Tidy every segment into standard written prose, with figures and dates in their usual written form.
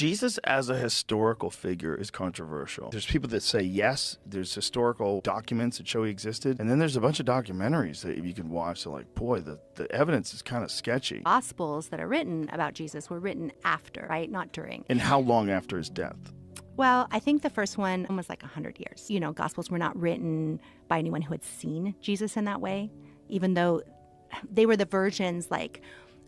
Jesus as a historical figure is controversial. There's people that say yes, there's historical documents that show he existed, and then there's a bunch of documentaries that you can watch that like, boy, the evidence is kind of sketchy. Gospels that are written about Jesus were written after, right? Not during. And how long after his death? Well, I think the first one was like 100 years. Gospels were not written by anyone who had seen Jesus in that way, even though they were the versions like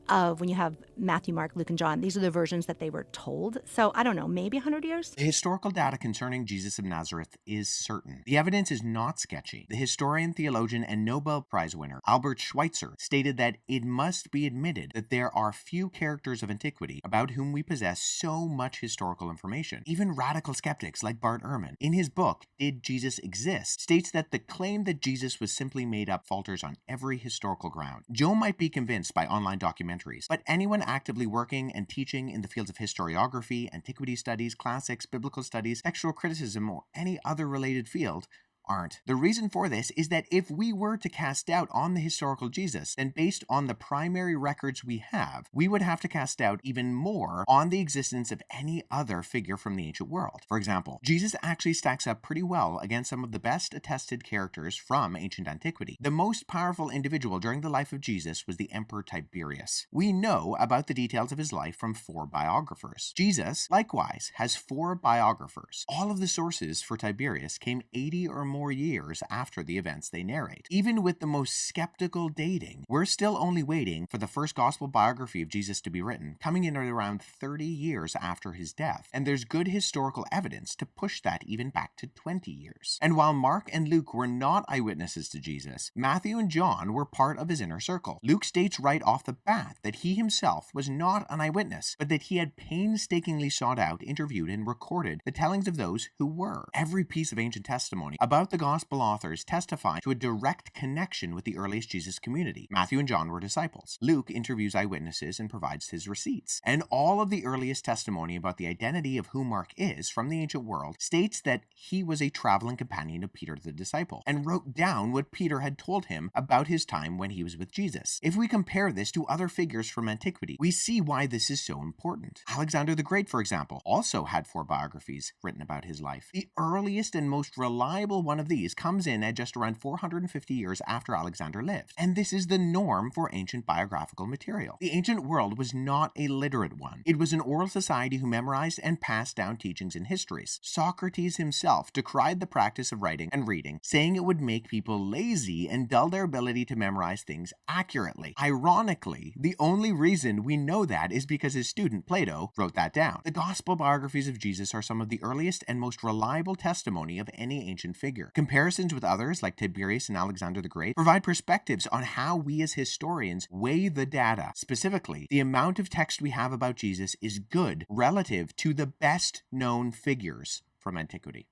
of when you have Matthew, Mark, Luke, and John. These are the versions that they were told. So I don't know, maybe 100 years? The historical data concerning Jesus of Nazareth is certain. The evidence is not sketchy. The historian, theologian, and Nobel Prize winner Albert Schweitzer stated that it must be admitted that there are few characters of antiquity about whom we possess so much historical information. Even radical skeptics like Bart Ehrman, in his book, Did Jesus Exist?, states that the claim that Jesus was simply made up falters on every historical ground. Joe might be convinced by online documentaries, but anyone actively working and teaching in the fields of historiography, antiquity studies, classics, biblical studies, textual criticism, or any other related field aren't. The reason for this is that if we were to cast doubt on the historical Jesus, then based on the primary records we have, we would have to cast doubt even more on the existence of any other figure from the ancient world. For example, Jesus actually stacks up pretty well against some of the best attested characters from ancient antiquity. The most powerful individual during the life of Jesus was the Emperor Tiberius. We know about the details of his life from 4 biographers. Jesus, likewise, has 4 biographers. All of the sources for Tiberius came 80 or more years after the events they narrate. Even with the most skeptical dating, we're still only waiting for the first gospel biography of Jesus to be written, coming in at around 30 years after his death, and there's good historical evidence to push that even back to 20 years. And while Mark and Luke were not eyewitnesses to Jesus, Matthew and John were part of his inner circle. Luke states right off the bat that he himself was not an eyewitness, but that he had painstakingly sought out, interviewed, and recorded the tellings of those who were. Every piece of ancient testimony about the gospel authors testify to a direct connection with the earliest Jesus community. Matthew and John were disciples. Luke interviews eyewitnesses and provides his receipts. And all of the earliest testimony about the identity of who Mark is from the ancient world states that he was a traveling companion of Peter the disciple and wrote down what Peter had told him about his time when he was with Jesus. If we compare this to other figures from antiquity, we see why this is so important. Alexander the Great, for example, also had 4 biographies written about his life. The earliest and most reliable one of these comes in at just around 450 years after Alexander lived. And this is the norm for ancient biographical material. The ancient world was not a literate one. It was an oral society who memorized and passed down teachings and histories. Socrates himself decried the practice of writing and reading, saying it would make people lazy and dull their ability to memorize things accurately. Ironically, the only reason we know that is because his student Plato wrote that down. The gospel biographies of Jesus are some of the earliest and most reliable testimony of any ancient figure. Comparisons with others like Tiberius and Alexander the Great provide perspectives on how we as historians weigh the data. Specifically, the amount of text we have about Jesus is good relative to the best known figures from antiquity.